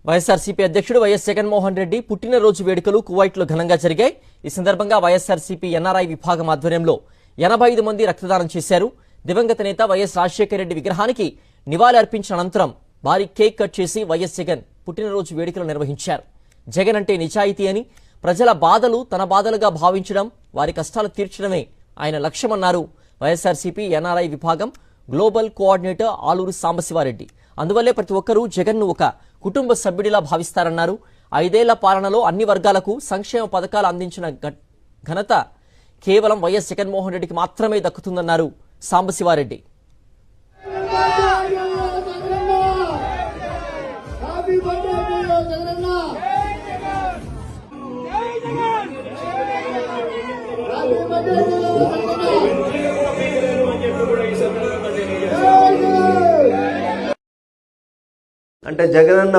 వైఎస్ఆర్సీపీ అధ్యక్షుడు వైఎస్ జగన్మోహన్ రెడ్డి పుట్టినరోజు వేడుకలు కువైట్లో ఘనంగా జరిగాయి। ఈ సందర్భంగా వైఎస్ఆర్సీపీ ఎన్ఆర్ఐ విభాగం ఆధ్వర్యంలో 85 మంది రక్తదానం చేశారు। దివంగత నేత వైఎస్ రాజశేఖర రెడ్డి విగ్రహానికి నివాళి అర్పించిన అనంతరం భారీ కేక్ కట్ చేసి వైఎస్ జగన్ పుట్టినరోజు వేడుకలు నిర్వహించారు। జగన్ అంటే నిజాయితీ అని, ప్రజల బాధలు తన బాధలుగా భావించడం, వారి కష్టాలు తీర్చడమే ఆయన లక్ష్యమన్నారు వైఎస్ఆర్సీపీ ఎన్ఆర్ఐ విభాగం గ్లోబల్ కోఆర్డినేటర్ ఆలూరు సాంబశివారెడ్డి। అందువల్లే ప్రతి ఒక్కరూ జగన్ను ఒక కుటుంబ సభ్యుడిలా భావిస్తారన్నారు। 5 ఏళ్ల పాలనలో అన్ని వర్గాలకు సంక్షేమ పథకాలు అందించిన ఘనత కేవలం వైఎస్ జగన్మోహన్ రెడ్డికి మాత్రమే దక్కుతుందన్నారు సాంబశివారెడ్డి। అంటే జగనన్న